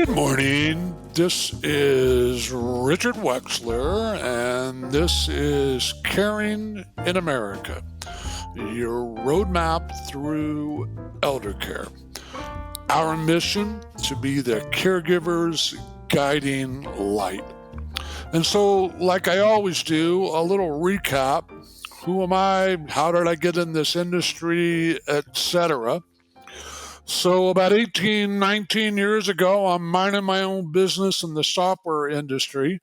Good morning. This is Richard Wexler, and this is Caring in America, your roadmap through elder care. Our mission to be the caregiver's guiding light. And so, like I always do, a little recap. Who am I? How did I get in this industry, etc.? So about 18, 19 years ago, I'm minding my own business in the software industry.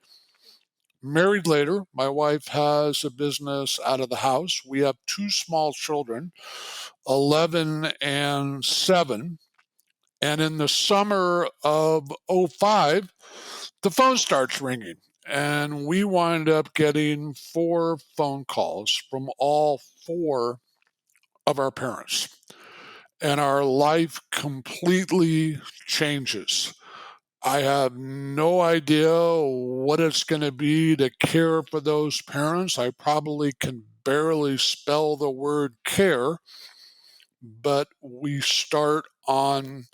Married later, my wife has a business out of the house. We have two small children, 11 and 7. And in the summer of '05, the phone starts ringing. And we wind up getting 4 phone calls from all 4 of our parents. And our life completely changes. I have no idea what it's going to be to care for those parents. I probably can barely spell the word care, but we start on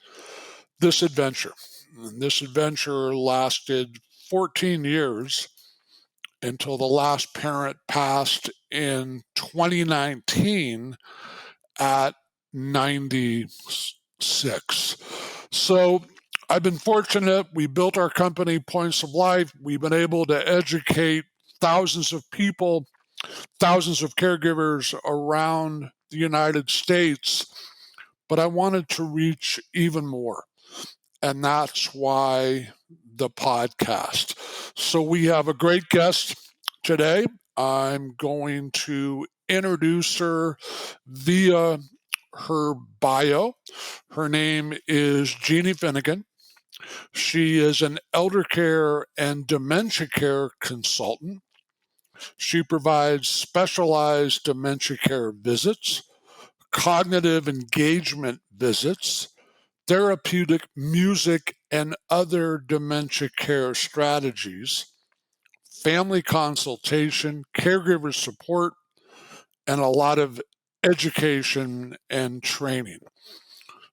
this adventure. And this adventure lasted 14 years until the last parent passed in 2019 at 96. So I've been fortunate. We built our company, Points of Life. We've been able to educate thousands of people, thousands of caregivers around the United States. But I wanted to reach even more. And that's why the podcast. So we have a great guest today. I'm going to introduce her via her bio. Her name is Jeannie Finnegan. She is an elder care and dementia care consultant. She provides specialized dementia care visits, cognitive engagement visits, therapeutic music and other dementia care strategies, family consultation, caregiver support, and a lot of education and training.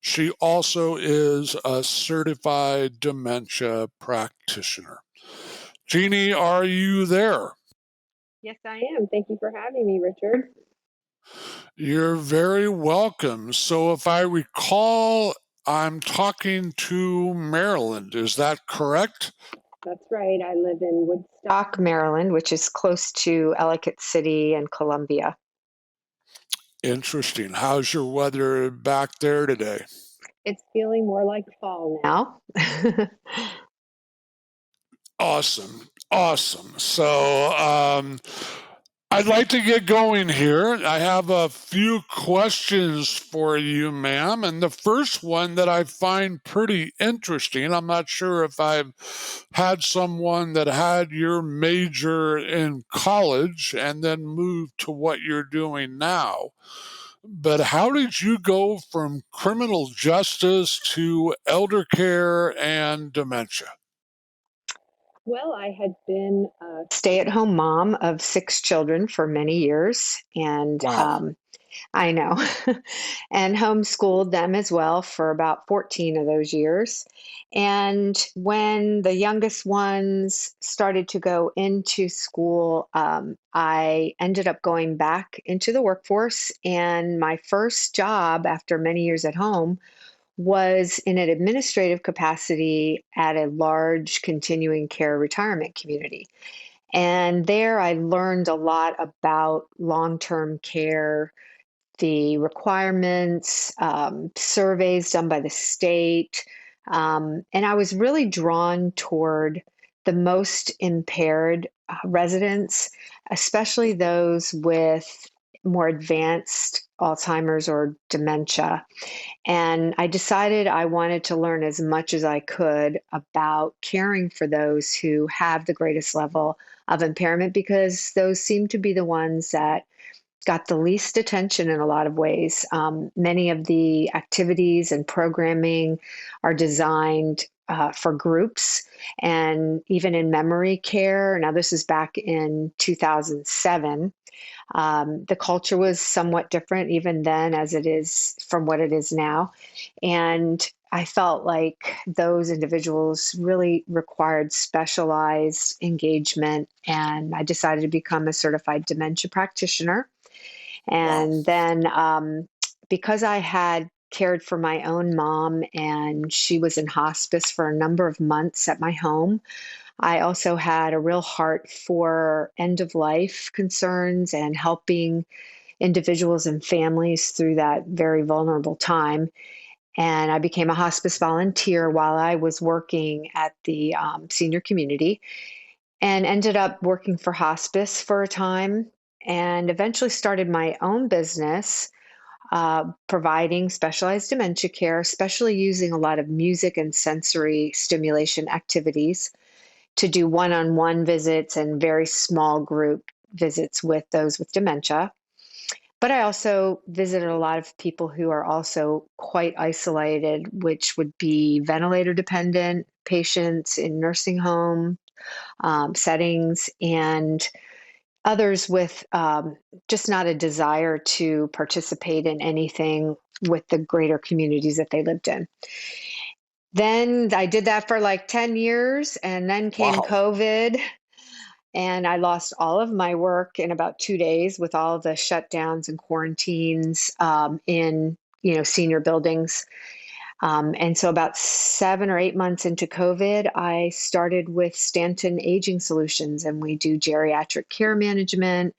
She also is a certified dementia practitioner. Jeannie, are you there? Yes, I am. Thank you for having me, Richard. You're very welcome. So if I recall, I'm talking to Maryland. Is that correct? That's right. I live in Woodstock, Maryland, which is close to Ellicott City and Columbia. Interesting. How's your weather back there today? It's feeling more like fall now. Awesome. Awesome. So I'd like to get going here. I have a few questions for you, ma'am. And the first one that I find pretty interesting, I'm not sure if I've had someone that had your major in college and then moved to what you're doing now. But how did you go from criminal justice to elder care and dementia? Well, I had been a stay-at-home mom of 6 children for many years, and Wow. I know, and homeschooled them as well for about 14 of those years. And when the youngest ones started to go into school, I ended up going back into the workforce. And my first job after many years at home was in an administrative capacity at a large continuing care retirement community. And there I learned a lot about long term care, the requirements, surveys done by the state. And I was really drawn toward the most impaired residents, especially those with more advanced Alzheimer's or dementia. And I decided I wanted to learn as much as I could about caring for those who have the greatest level of impairment, because those seem to be the ones that got the least attention in a lot of ways. Many of the activities and programming are designed for groups and even in memory care. Now, this is back in 2007. The culture was somewhat different even then as it is from what it is now. And I felt like those individuals really required specialized engagement. And I decided to become a certified dementia practitioner. Wow. And then because I had cared for my own mom and she was in hospice for a number of months at my home, I also had a real heart for end of life concerns and helping individuals and families through that very vulnerable time. And I became a hospice volunteer while I was working at the senior community and ended up working for hospice for a time and eventually started my own business providing specialized dementia care, especially using a lot of music and sensory stimulation activities to do one on one visits and very small group visits with those with dementia. But I also visited a lot of people who are also quite isolated, which would be ventilator dependent patients in nursing home settings and others with just not a desire to participate in anything with the greater communities that they lived in. Then I did that for like 10 years, and then came Wow. COVID, and I lost all of my work in about 2 days with all the shutdowns and quarantines in senior buildings. And so, about 7 or 8 months into COVID, I started with Stanton Aging Solutions, and we do geriatric care management.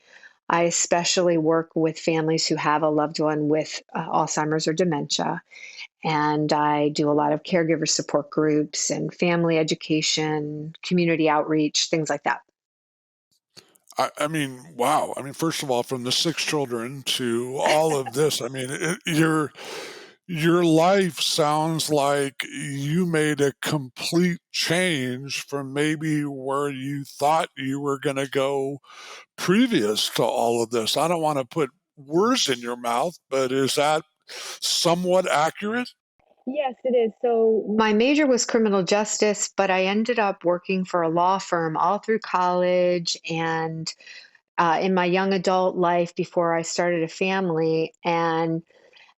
I especially work with families who have a loved one with Alzheimer's or dementia. And I do a lot of caregiver support groups and family education, community outreach, things like that. I mean, wow. I mean, first of all, from the 6 children to all of this, I mean, your life sounds like you made a complete change from maybe where you thought you were gonna go previous to all of this. I don't wanna put words in your mouth, but is that somewhat accurate? Yes, it is. So my major was criminal justice, but I ended up working for a law firm all through college and in my young adult life before I started a family. And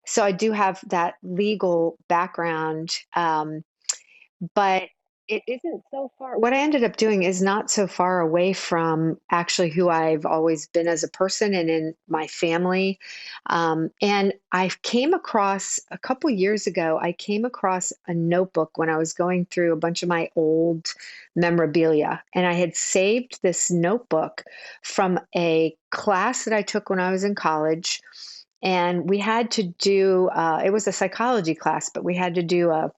so I do have that legal background. But it isn't so far. What I ended up doing is not so far away from actually who I've always been as a person and in my family. And I came across a couple years ago, I came across a notebook when I was going through a bunch of my old memorabilia. And I had saved this notebook from a class that I took when I was in college. And we had to do, it was a psychology class, but we had to do a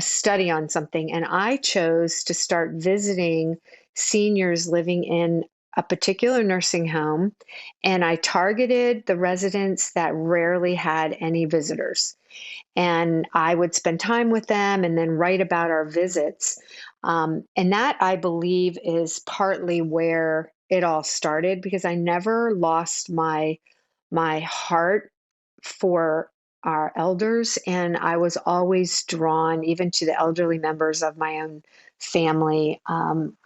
study on something, and I chose to start visiting seniors living in a particular nursing home, and I targeted the residents that rarely had any visitors. And I would spend time with them and then write about our visits. And that, I believe, is partly where it all started because I never lost my heart for our elders, and I was always drawn even to the elderly members of my own family,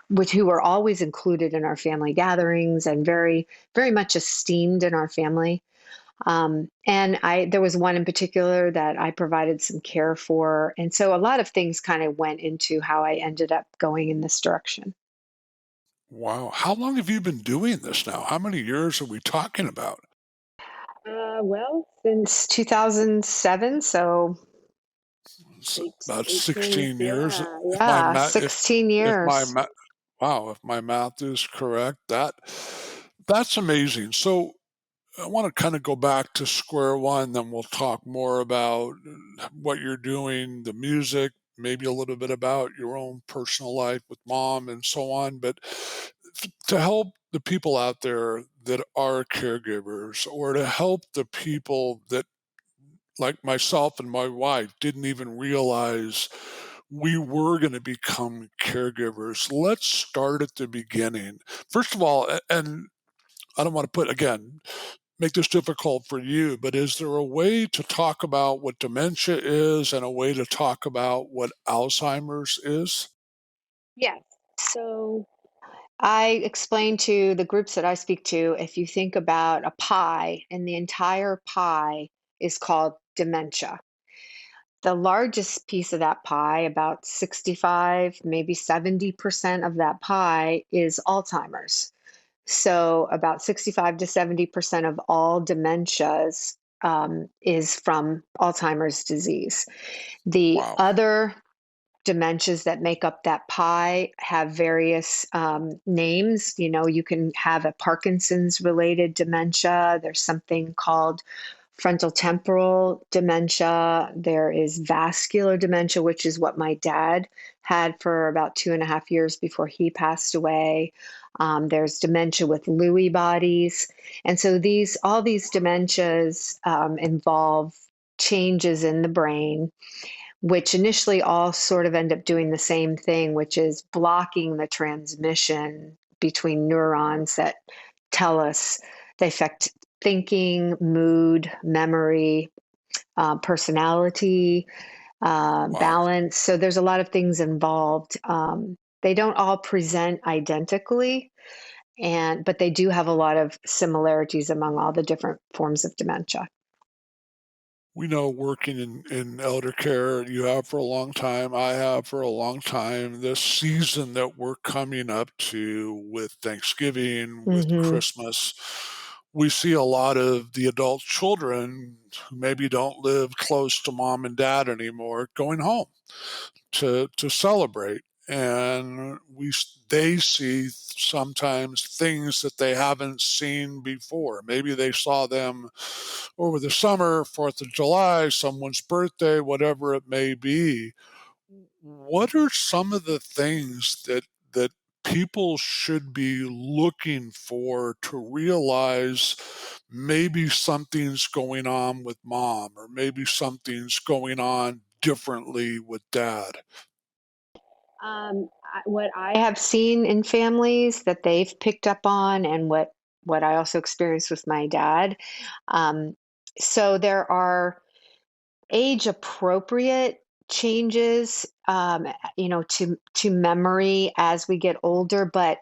which who were always included in our family gatherings and very, very much esteemed in our family. And there was one in particular that I provided some care for, and so a lot of things kind of went into how I ended up going in this direction. Wow. How long have you been doing this now? How many years are we talking about? Well, since 2007, so About 18, 16 years. yeah, yeah, 16 If my years. ma wow, if my math is correct, that's amazing. So, I wanna kinda go back to square one, then we'll talk more about what you're doing, the music, maybe a little bit about your own personal life with mom and so on, but to help the people out there that are caregivers or to help the people that like myself and my wife didn't even realize we were going to become caregivers. Let's start at the beginning. First of all, and I don't want to put again, make this difficult for you, but is there a way to talk about what dementia is and a way to talk about what Alzheimer's is? Yes. So I explain to the groups that I speak to, if you think about a pie and the entire pie is called dementia. The largest piece of that pie, about 65, maybe 70% of that pie is Alzheimer's. So about 65 to 70% of all dementias is from Alzheimer's disease. The Wow. other dementias that make up that pie have various names. You know, you can have a Parkinson's related dementia. There's something called frontal temporal dementia. There is vascular dementia, which is what my dad had for about 2.5 years before he passed away. There's dementia with Lewy bodies. And so all these dementias involve changes in the brain, which initially all sort of end up doing the same thing, which is blocking the transmission between neurons that tell us they affect thinking, mood, memory, personality, Wow. balance. So there's a lot of things involved. They don't all present identically, but they do have a lot of similarities among all the different forms of dementia. We know working in elder care, you have for a long time, I have for a long time, this season that we're coming up to with Thanksgiving, with Hmm. Christmas, we see a lot of the adult children who maybe don't live close to mom and dad anymore going home to celebrate, and they see sometimes things that they haven't seen before. Maybe they saw them over the summer, 4th of July, someone's birthday, whatever it may be. What are some of the things that people should be looking for to realize maybe something's going on with mom, or maybe something's going on differently with dad? What I have seen in families that they've picked up on, and what I also experienced with my dad. Um, so there are age appropriate changes, to memory as we get older, but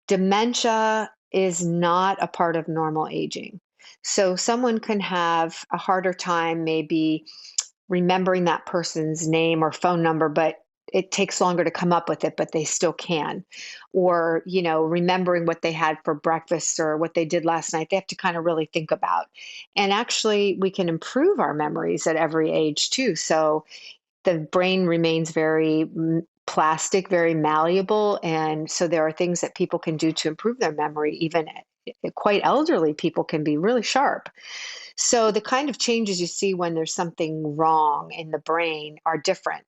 dementia is not a part of normal aging. So someone can have a harder time maybe remembering that person's name or phone number, but it takes longer to come up with it, but they still can. Or, remembering what they had for breakfast or what they did last night, they have to kind of really think about. And actually, we can improve our memories at every age too. So the brain remains very plastic, very malleable. And so there are things that people can do to improve their memory. Even quite elderly people can be really sharp. So the kind of changes you see when there's something wrong in the brain are different.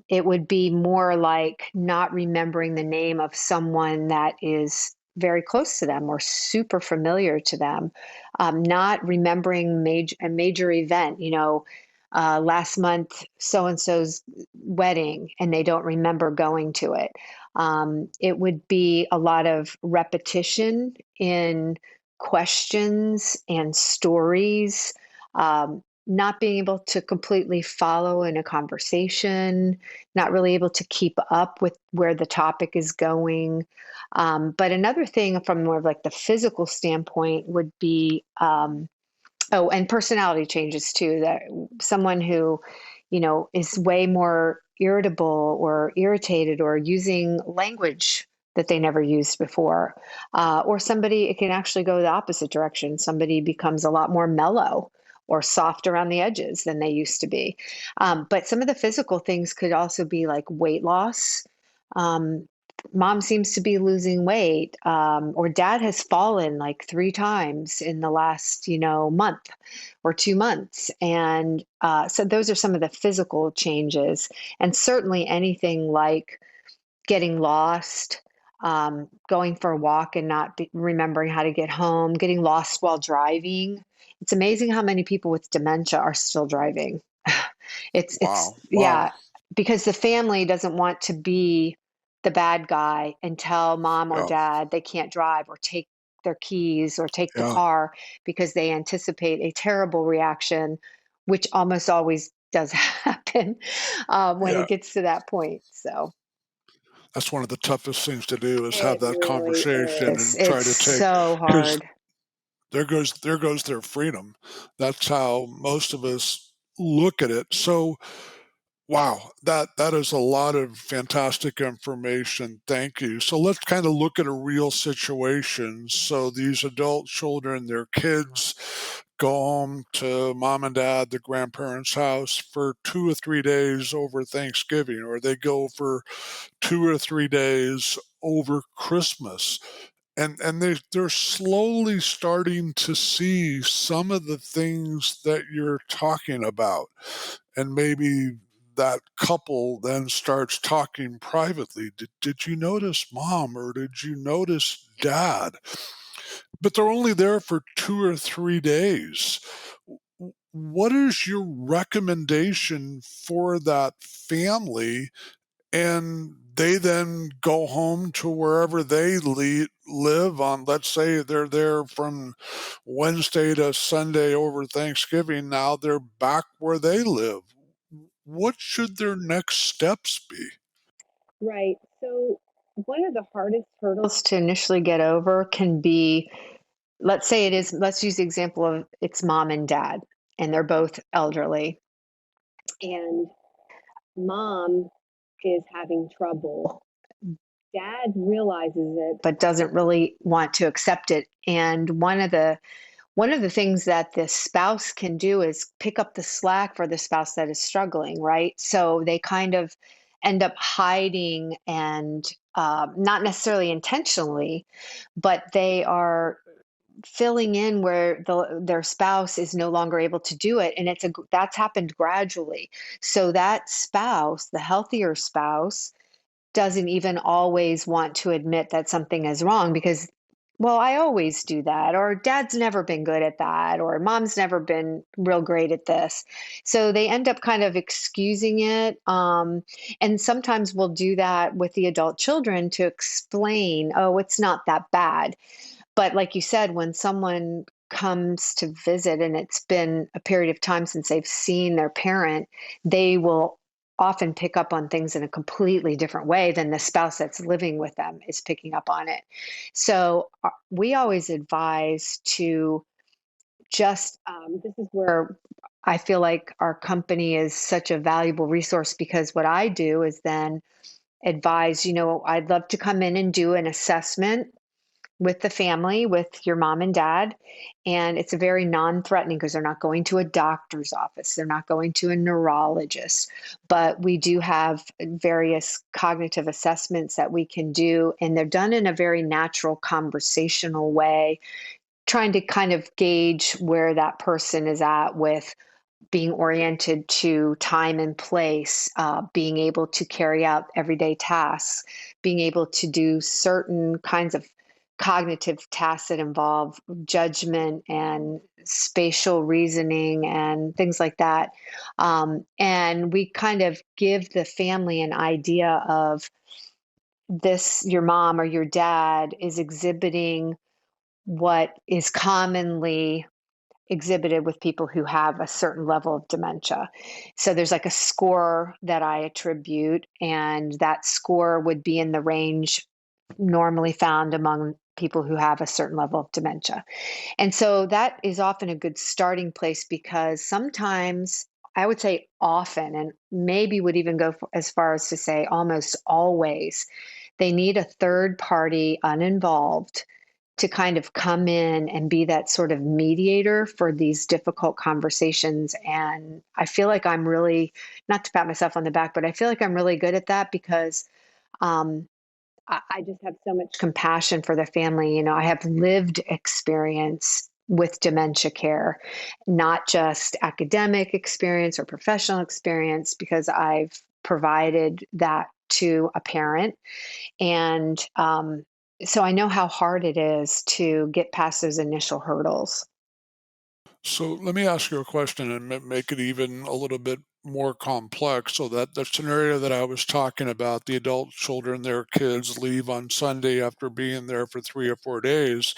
It would be more like not remembering the name of someone that is very close to them or super familiar to them, not remembering a major event. Last month so and so's wedding, and they don't remember going to it. It would be a lot of repetition in questions and stories. Not being able to completely follow in a conversation, not really able to keep up with where the topic is going. But another thing from more of like the physical standpoint would be, oh, and personality changes too. That someone who, is way more irritable or irritated or using language that they never used before. Or somebody, it can actually go the opposite direction. Somebody becomes a lot more mellow or soft around the edges than they used to be. But some of the physical things could also be like weight loss. Um, Mom seems to be losing weight, or dad has fallen like 3 times in the last, month or 2 months. And so those are some of the physical changes. And certainly anything like getting lost, going for a walk and not remembering how to get home, getting lost while driving. It's amazing how many people with dementia are still driving. Wow. Wow. Yeah, because the family doesn't want to be the bad guy and tell mom or Yeah. dad they can't drive or take their keys or take the Yeah. car because they anticipate a terrible reaction, which almost always does happen when Yeah. it gets to that point. So That's one of the toughest things to do is have it that really conversation is. and try It's to take so because hard. there goes their freedom. That's how most of us look at it. So, wow, that is a lot of fantastic information. Thank you. So let's kind of look at a real situation. So these adult children, their kids go home to mom and dad, the grandparents' house for 2 or 3 days over Thanksgiving, or they go for 2 or 3 days over Christmas. And they're slowly starting to see some of the things that you're talking about. And maybe that couple then starts talking privately. Did you notice mom or did you notice dad? But they're only there for 2 or 3 days. What is your recommendation for that family, and they then go home to wherever they live on, let's say they're there from Wednesday to Sunday over Thanksgiving, now they're back where they live. What should their next steps be? Right. So, one of the hardest hurdles to initially get over can be, let's say it is, let's use the example of it's mom and dad, and they're both elderly. And mom is having trouble. Dad realizes it, but doesn't really want to accept it. And one of the things that the spouse can do is pick up the slack for the spouse that is struggling, right? So they kind of end up hiding and not necessarily intentionally, but they are filling in where their spouse is no longer able to do it, and that's happened gradually. So that spouse, the healthier spouse, doesn't even always want to admit that something is wrong because, well, I always do that, or dad's never been good at that, or mom's never been real great at this. So they end up kind of excusing it. And sometimes we'll do that with the adult children to explain, oh, it's not that bad. But like you said, when someone comes to visit and it's been a period of time since they've seen their parent, they will often pick up on things in a completely different way than the spouse that's living with them is picking up on it. So we always advise to just, this is where I feel like our company is such a valuable resource because what I do is then advise, I'd love to come in and do an assessment with the family, with your mom and dad. And it's a very non threatening because they're not going to a doctor's office, they're not going to a neurologist. But we do have various cognitive assessments that we can do, and they're done in a very natural, conversational way, trying to kind of gauge where that person is at with being oriented to time and place, being able to carry out everyday tasks, being able to do certain kinds of cognitive tasks that involve judgment and spatial reasoning and things like that. And we kind of give the family an idea of this, your mom or your dad is exhibiting what is commonly exhibited with people who have a certain level of dementia. So there's like a score that I attribute, and that score would be in the range normally found among people who have a certain level of dementia. And so that is often a good starting place because sometimes, I would say often, and maybe would even go as far as to say almost always, they need a third party uninvolved to kind of come in and be that sort of mediator for these difficult conversations. And I feel like I'm really, not to pat myself on the back, but I feel like I'm really good at that because um, I just have so much compassion for the family. I have lived experience with dementia care, not just academic experience or professional experience, because I've provided that to a parent. And so I know how hard it is to get past those initial hurdles. So let me ask you a question and make it even a little bit more complex. So that the scenario that I was talking about, the adult children, their kids leave on Sunday after being there for 3 or 4 days.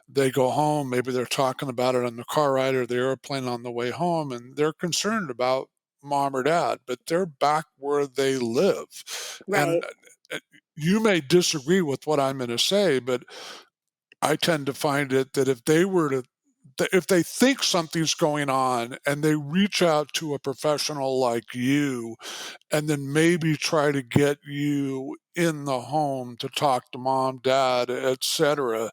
They go home. Maybe they're talking about it on the car ride or the airplane on the way home, and they're concerned about mom or dad, but they're back where they live. And Right. uh, you may disagree with what I'm going to say, but I tend to find it that if they think something's going on and they reach out to a professional like you and then maybe try to get you in the home to talk to mom, dad, etc.,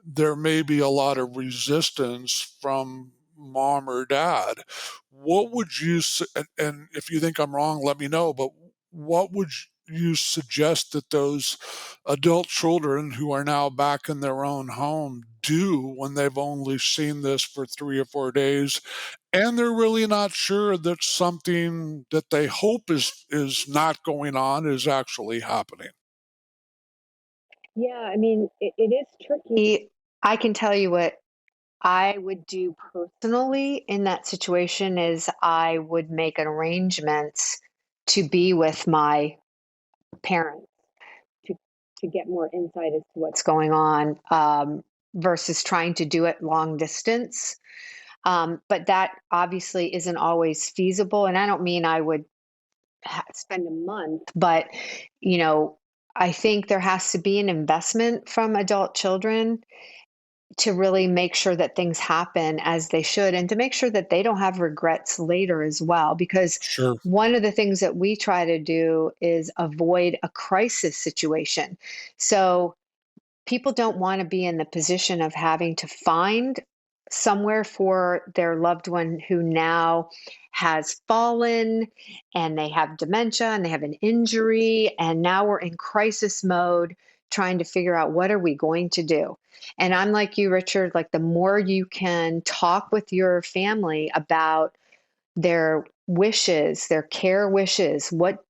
there may be a lot of resistance from mom or dad. What would you and if you think I'm wrong, let me know, but what would you suggest that those adult children who are now back in their own home do when they've only seen this for 3 or 4 days and they're really not sure that something that they hope is not going on is actually happening? Yeah, I mean, it is tricky. I can tell you what I would do personally in that situation is I would make an arrangements to be with my parents to get more insight as to what's going on, versus trying to do it long distance. But that obviously isn't always feasible, and I don't mean I would spend a month, but you know, I think there has to be an investment from adult children to really make sure that things happen as they should and to make sure that they don't have regrets later as well. Because Sure. one of the things that we try to do is avoid a crisis situation. So people don't want to be in the position of having to find somewhere for their loved one who now has fallen and they have dementia and they have an injury and now we're in crisis mode trying to figure out what are we going to do. And I'm like you, Richard, like the more you can talk with your family about their wishes, their care wishes. What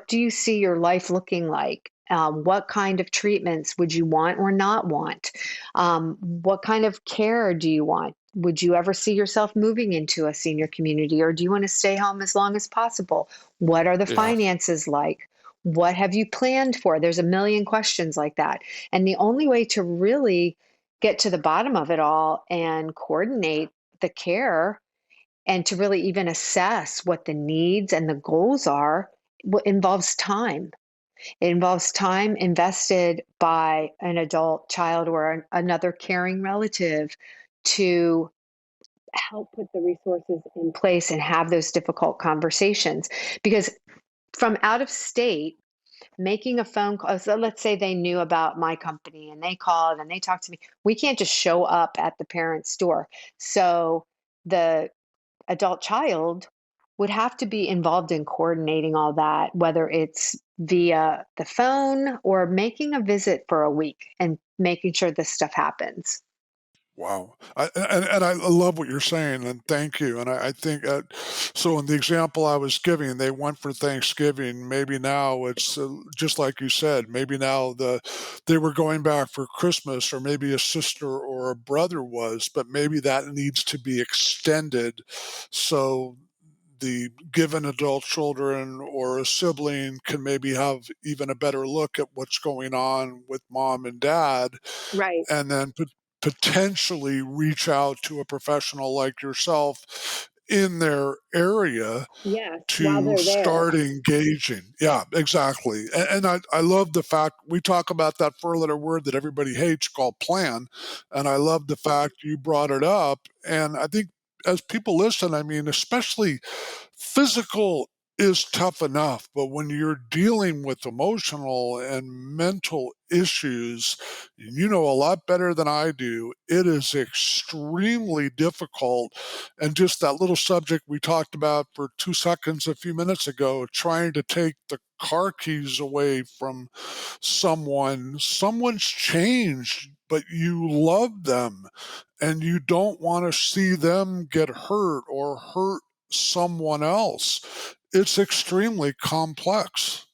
do you see your life looking like? What kind of treatments would you want or not want? What kind of care do you want? Would you ever see yourself moving into a senior community, or do you want to stay home as long as possible? What are the Yeah. finances like? What have you planned for? There's a million questions like that. And the only way to really get to the bottom of it all and coordinate the care and to really even assess what the needs and the goals are involves time. It involves time invested by an adult child or another caring relative to help put the resources in place and have those difficult conversations. Because from out of state, making a phone call, so let's say they knew about my company and they called and they talked to me. We can't just show up at the parent's door. So the adult child would have to be involved in coordinating all that, whether it's via the phone or making a visit for a week and making sure this stuff happens. Wow. And I love what you're saying, and thank you. And I think so. In the example I was giving, they went for Thanksgiving. Maybe now it's just like you said. Maybe now they were going back for Christmas, or maybe a sister or a brother was, but maybe that needs to be extended. So the given adult children or a sibling can maybe have even a better look at what's going on with mom and dad, Right. and then potentially reach out to a professional like yourself in their area Yes, while to they're there. start engaging. Yeah, exactly. And I love the fact we talk about that four letter word that everybody hates called plan. And I love the fact you brought it up. And I think as people listen, I mean, especially physical is tough enough, but when you're dealing with emotional and mental issues, you know a lot better than I do. It is extremely difficult. And just that little subject we talked about for 2 seconds a few minutes ago, trying to take the car keys away from someone's changed, but you love them and you don't want to see them get hurt or hurt someone else. It's extremely complex.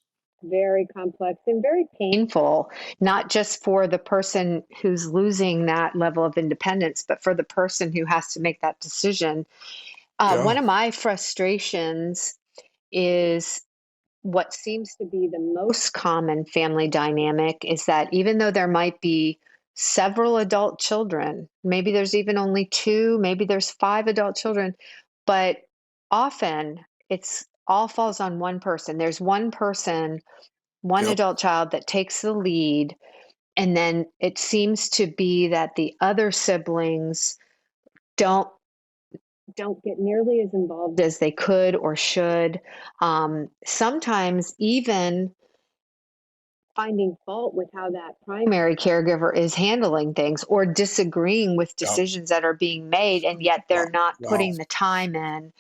very complex and very painful, not just for the person who's losing that level of independence, but for the person who has to make that decision. Yeah. One of my frustrations is what seems to be the most common family dynamic is that even though there might be several adult children, maybe there's even only two, maybe there's five adult children, but often it's all falls on one person. There's one person, one Yep. adult child that takes the lead, and then it seems to be that the other siblings don't don't get nearly as involved as they could or should. Sometimes even finding fault with how that primary caregiver is handling things or disagreeing with Yep. decisions that are being made, and yet Wow. they're not Wow. putting the time in.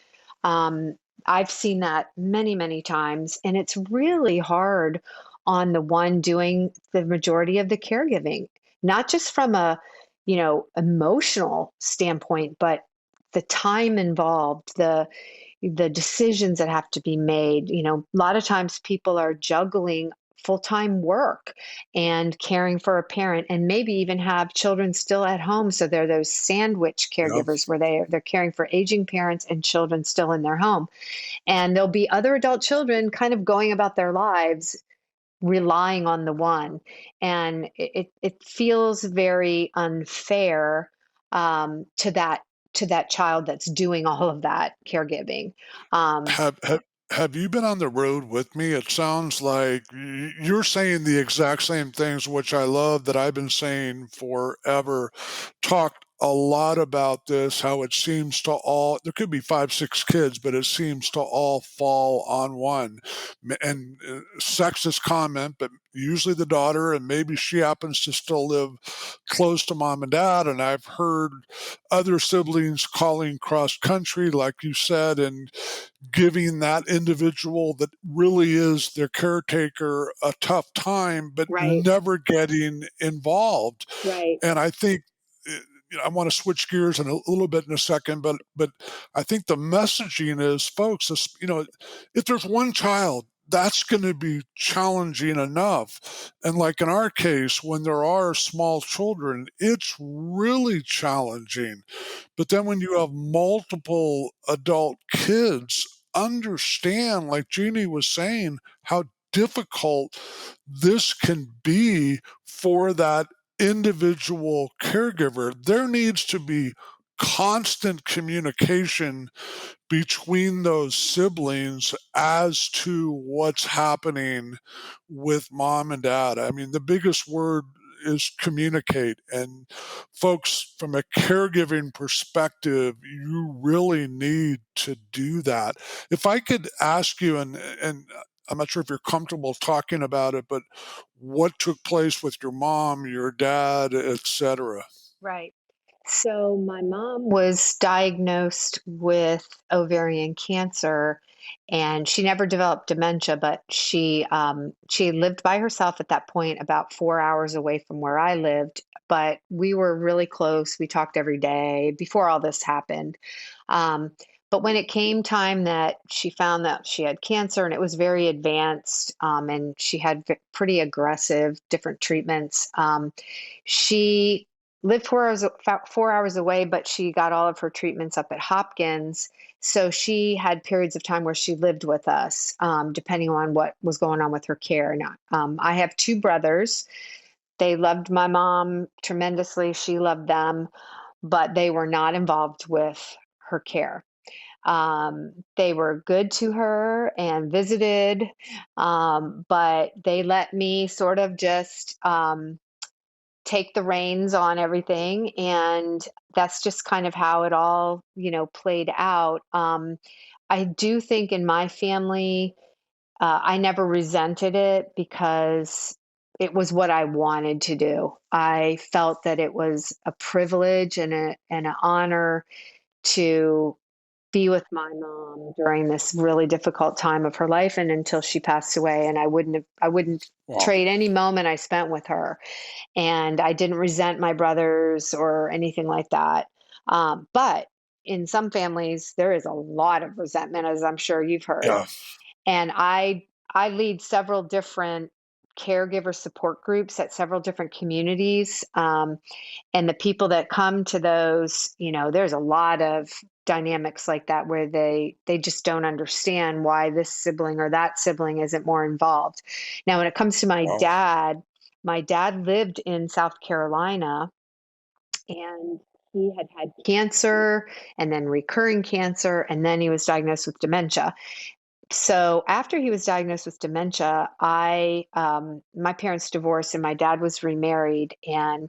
Um, I've seen that many, many times, and it's really hard on the one doing the majority of the caregiving, not just from a, emotional standpoint, but the time involved, the decisions that have to be made. A lot of times people are juggling full-time work and caring for a parent and maybe even have children still at home, so they're those sandwich Yep. caregivers where they're caring for aging parents and children still in their home, and there'll be other adult children kind of going about their lives relying on the one, and it feels very unfair, to that child that's doing all of that caregiving. um, Have you been on the road with me? It sounds like you're saying the exact same things, which I love, that I've been saying forever. Talked a lot about this, how it seems to all, there could be 5, 6 kids, but it seems to all fall on one. And sexist comment, but usually the daughter, and maybe she happens to still live close to mom and dad. And I've heard other siblings calling cross country, like you said, and giving that individual that really is their caretaker a tough time, but right, never getting involved. right, And I think, I want to switch gears in a little bit in a second, but I think the messaging is, folks, if there's one child, that's going to be challenging enough. And like in our case, when there are small children, it's really challenging. But then when you have multiple adult kids, understand, like Jeannie was saying, how difficult this can be for that individual caregiver. There needs to be constant communication between those siblings as to what's happening with mom and dad. I mean, the biggest word is communicate. And folks, from a caregiving perspective, you really need to do that. If I could ask you, and I'm not sure if you're comfortable talking about it, but what took place with your mom, your dad, etc.? right. So my mom was diagnosed with ovarian cancer, and she never developed dementia, but she lived by herself at that point, about 4 hours away from where I lived. But we were really close. We talked every day before all this happened. Um, but when it came time that she found that she had cancer and it was very advanced, and she had pretty aggressive different treatments, she lived 4 hours away, but she got all of her treatments up at Hopkins. So she had periods of time where she lived with us, depending on what was going on with her care. Now, I have two brothers. They loved my mom tremendously. She loved them, but they were not involved with her care. They were good to her and visited, but they let me sort of just take the reins on everything, and that's just kind of how it all played out. I do think in my family, I never resented it because it was what I wanted to do. I felt that it was a privilege and an honor to be with my mom during this really difficult time of her life and until she passed away, and I wouldn't Wow. trade any moment I spent with her, and I didn't resent my brothers or anything like that. But in some families, there is a lot of resentment, as I'm sure you've heard. Yeah. And I lead several different caregiver support groups at several different communities. And the people that come to those, there's a lot of dynamics like that where they just don't understand why this sibling or that sibling isn't more involved. Now, when it comes to Wow. my dad lived in South Carolina, and he had had cancer and then recurring cancer, and then he was diagnosed with dementia. So after he was diagnosed with dementia, my parents divorced and my dad was remarried, and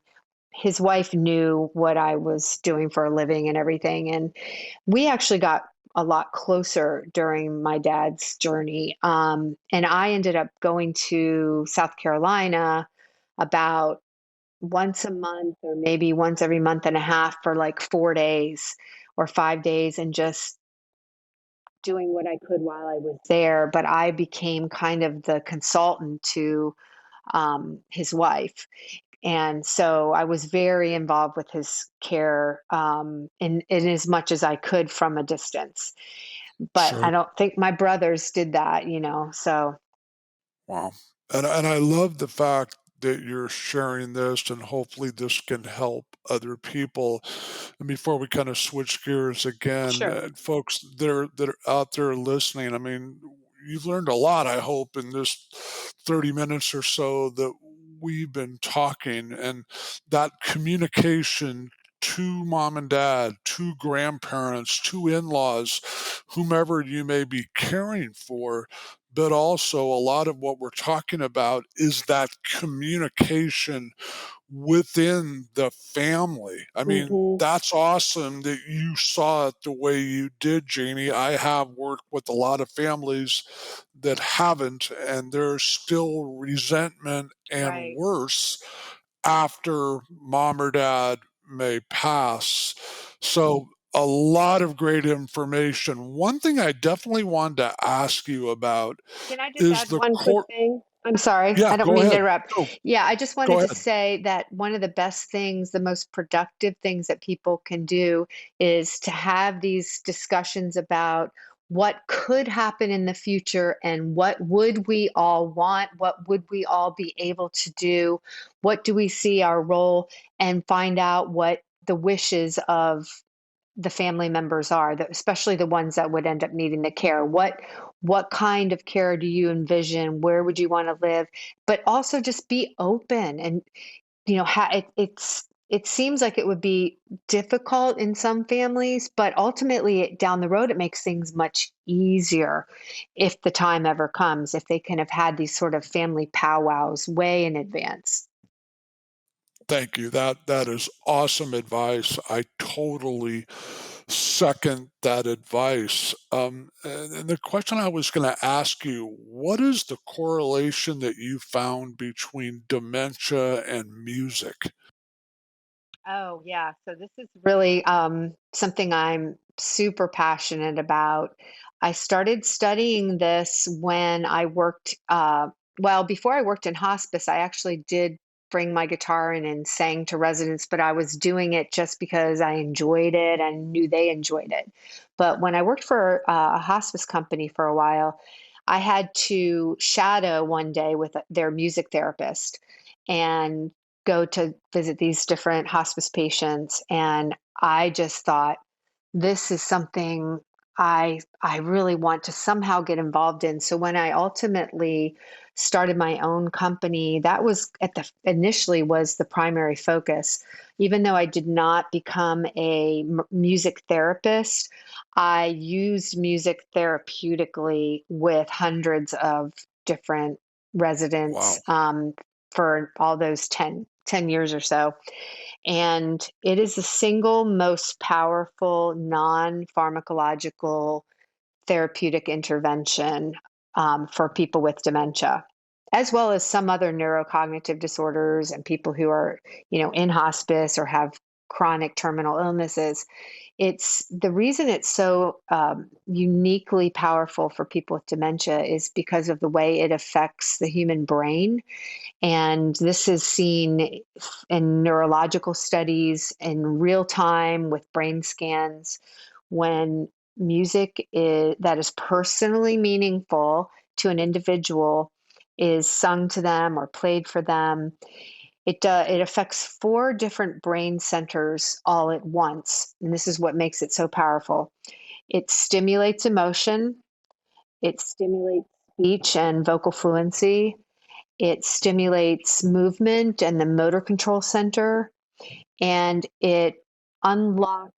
his wife knew what I was doing for a living and everything. And we actually got a lot closer during my dad's journey. And I ended up going to South Carolina about once a month or maybe once every month and a half for like 4 days or 5 days, and just doing what I could while I was there. But I became kind of the consultant to his wife. And so I was very involved with his care, in as much as I could from a distance. But I Sure. don't think my brothers did that, so Wow. And I love the fact that you're sharing this, and hopefully this can help other people. And before we kind of switch gears again, sure. folks that are out there listening, I mean, you've learned a lot, I hope, in this 30 minutes or so that we've been talking, and that communication to mom and dad, to grandparents, to in-laws, whomever you may be caring for, but also a lot of what we're talking about is that communication within the family. I mean, Hmm. that's awesome that you saw it the way you did, Jeannie. I have worked with a lot of families that haven't, and there's still resentment and Right. worse after mom or dad may pass. So, a lot of great information. One thing I definitely wanted to ask you about Can I just is add the one quick core. thing? I'm sorry. Yeah, I don't go mean to ahead. interrupt. Go, Yeah, I just go wanted to ahead. say that one of the best things, the most productive things that people can do is to have these discussions about what could happen in the future and what would we all want? What would we all be able to do? What do we see our role? And find out what the wishes of the family members are, especially the ones that would end up needing the care. What kind of care do you envision? Where would you want to live? But also just be open, and it seems like it would be difficult in some families, but ultimately down the road it makes things much easier if the time ever comes, if they can have had these sort of family powwows way in advance. Thank you. That is awesome advice. I totally second that advice. And the question I was going to ask you, what is the correlation that you found between dementia and music? Oh, yeah. So this is really something I'm super passionate about. I started studying this when I worked, well, before I worked in hospice, I actually did bring my guitar in and sang to residents, but I was doing it just because I enjoyed it and knew they enjoyed it. But when I worked for a hospice company for a while, I had to shadow one day with their music therapist and go to visit these different hospice patients. And I just thought, this is something I really want to somehow get involved in. So when I ultimately started my own company, that was initially was the primary focus. Even though I did not become a music therapist, I used music therapeutically with hundreds of different residents, Wow. for all those ten years or so. And it is the single most powerful non pharmacological therapeutic intervention, for people with dementia, as well as some other neurocognitive disorders and people who are, in hospice or have chronic terminal illnesses. It's the reason it's so uniquely powerful for people with dementia is because of the way it affects the human brain. And this is seen in neurological studies in real time with brain scans when music that is personally meaningful to an individual is sung to them or played for them, it affects four different brain centers all at once, and this is what makes it so powerful. It stimulates emotion, it stimulates speech and vocal fluency, it stimulates movement and the motor control center, and it unlocks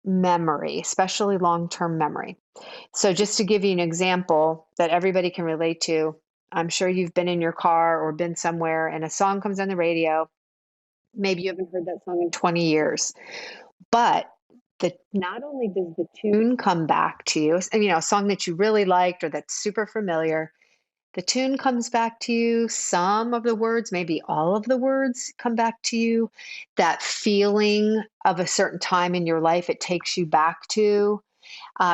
memory, especially long-term memory. So just to give you an example that everybody can relate to, I'm sure you've been in your car or been somewhere and a song comes on the radio. Maybe you haven't heard that song in 20 years, but not only does the tune come back to you, a song that you really liked or that's super familiar, the tune comes back to you. Some of the words, maybe all of the words come back to you. That feeling of a certain time in your life, it takes you back to.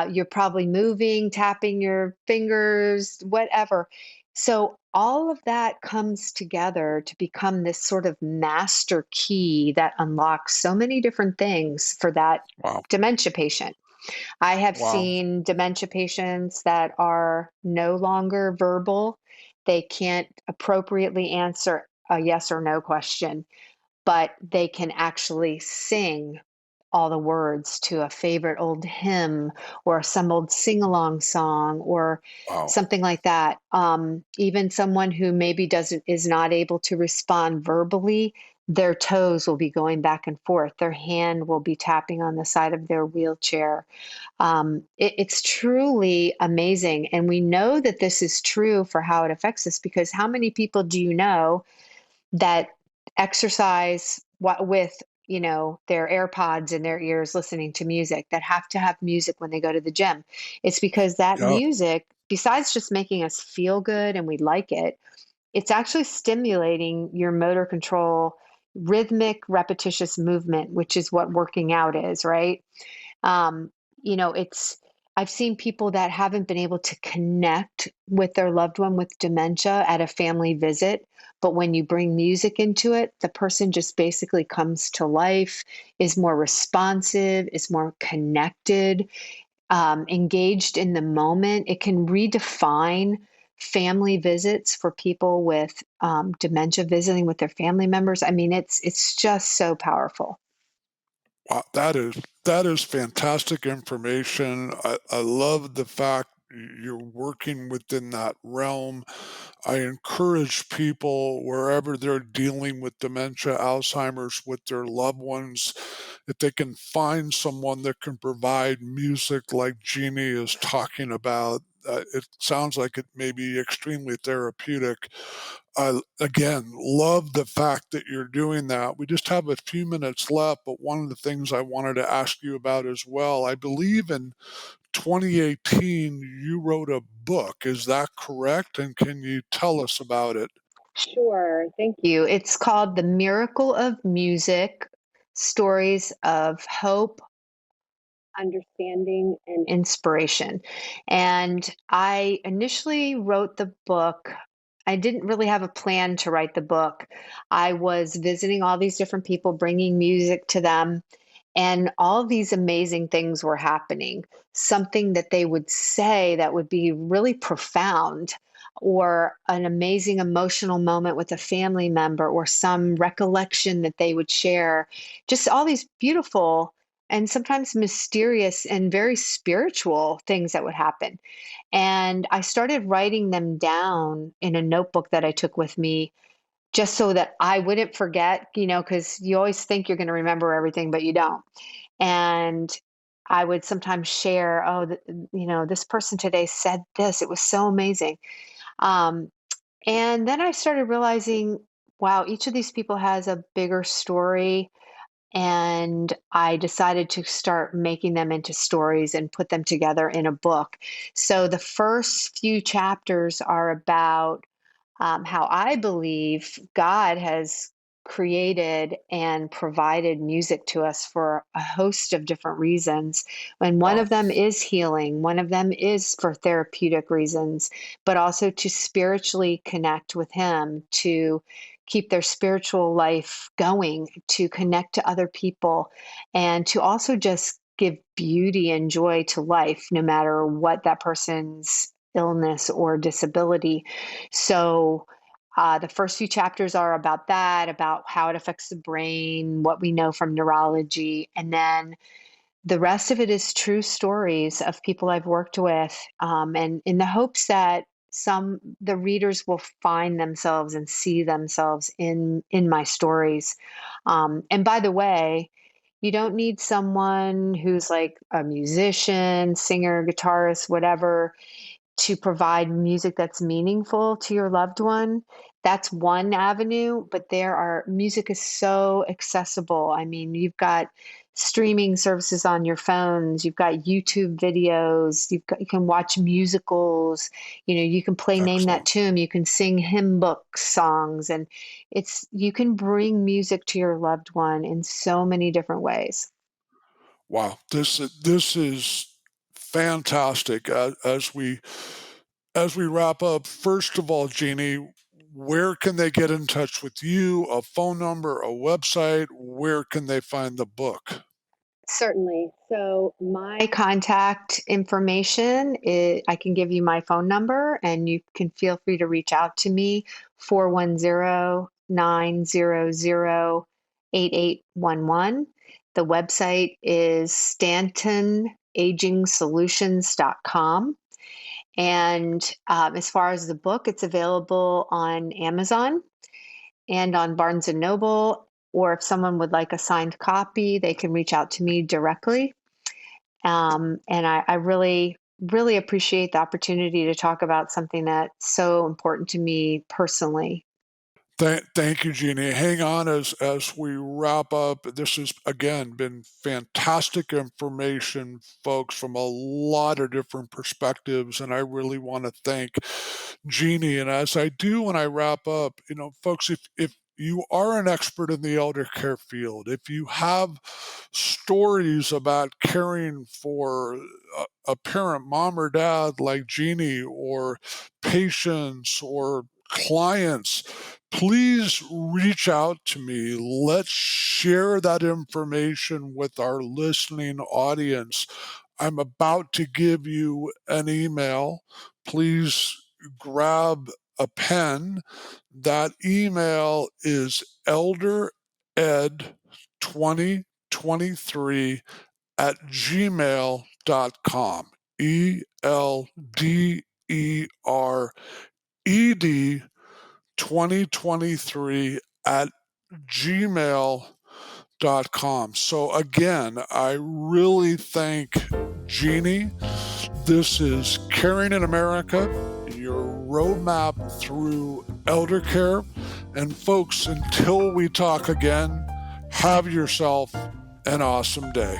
You're probably moving, tapping your fingers, whatever. So all of that comes together to become this sort of master key that unlocks so many different things for that Wow. dementia patient. I have Wow. seen dementia patients that are no longer verbal. They can't appropriately answer a yes or no question, but they can actually sing all the words to a favorite old hymn or some old sing-along song or Wow. something like that. Even someone who maybe doesn't is not able to respond verbally, their toes will be going back and forth. Their hand will be tapping on the side of their wheelchair. It's truly amazing, and we know that this is true for how it affects us because how many people do you know that exercise with their AirPods in their ears listening to music, that have to have music when they go to the gym? It's because that Yeah. music, besides just making us feel good and we like it, it's actually stimulating your motor control, rhythmic repetitious movement, which is what working out is, right? um, it's I've seen people that haven't been able to connect with their loved one with dementia at a family visit, but when you bring music into it, the person just basically comes to life, is more responsive, is more connected, engaged in the moment. It can redefine family visits for people with dementia visiting with their family members. I mean, it's just so powerful. Wow, that is fantastic information. I love the fact you're working within that realm. I encourage people wherever they're dealing with dementia, Alzheimer's with their loved ones, if they can find someone that can provide music like Jeannie is talking about. It sounds like it may be extremely therapeutic. I again love the fact that you're doing that. We just have a few minutes left, but one of the things I wanted to ask you about as well, I believe in 2018 you wrote a book. Is that correct? And can you tell us about it? Sure. Thank you. It's called The Miracle of Music: Stories of Hope, Understanding, and Inspiration. And I initially wrote the book. I didn't really have a plan to write the book. I was visiting all these different people, bringing music to them, and all these amazing things were happening. Something that they would say that would be really profound, or an amazing emotional moment with a family member, or some recollection that they would share. Just all these beautiful and sometimes mysterious and very spiritual things that would happen. And I started writing them down in a notebook that I took with me just so that I wouldn't forget, because you always think you're going to remember everything, but you don't. And I would sometimes share, oh, this person today said this. It was so amazing. Um, and then I started realizing, wow, each of these people has a bigger story. And I decided to start making them into stories and put them together in a book. So the first few chapters are about how I believe God has created and provided music to us for a host of different reasons. And one Wow. of them is healing, one of them is for therapeutic reasons, but also to spiritually connect with Him, to keep their spiritual life going, to connect to other people, and to also just give beauty and joy to life, no matter what that person's illness or disability. So the first few chapters are about that, about how it affects the brain, what we know from neurology, and then the rest of it is true stories of people I've worked with, and in the hopes that the readers will find themselves and see themselves in my stories. And by the way, you don't need someone who's like a musician, singer, guitarist, whatever, to provide music that's meaningful to your loved one. That's one avenue, but music is so accessible. I mean, you've got streaming services on your phones, you've got YouTube videos, you can watch musicals, you can play Name That Excellent. Tune, you can sing hymn book songs, and you can bring music to your loved one in so many different ways. Wow, this is fantastic. As we wrap up, first of all, Jeannie, where can they get in touch with you? A phone number, a website? Where can they find the book? Certainly. So my contact information is, I can give you my phone number and you can feel free to reach out to me, 410-900-8811. The website is stantonagingsolutions.com. And as far as the book, it's available on Amazon and on Barnes and Noble. Or if someone would like a signed copy, they can reach out to me directly. And I really, really appreciate the opportunity to talk about something that's so important to me personally. Thank you, Jeannie. Hang on as we wrap up. This has, again, been fantastic information, folks, from a lot of different perspectives. And I really want to thank Jeannie. And as I do when I wrap up, folks, if you are an expert in the elder care field, if you have stories about caring for a parent, mom or dad like Jeannie, or patients or clients, please reach out to me. Let's share that information with our listening audience. I'm about to give you an email. Please grab a pen. That email is eldered2023 at gmail.com. ELDERED 2023 at gmail.com. So again, I really thank Jeannie. This is Caring in America, your roadmap through elder care. And folks, until we talk again, have yourself an awesome day.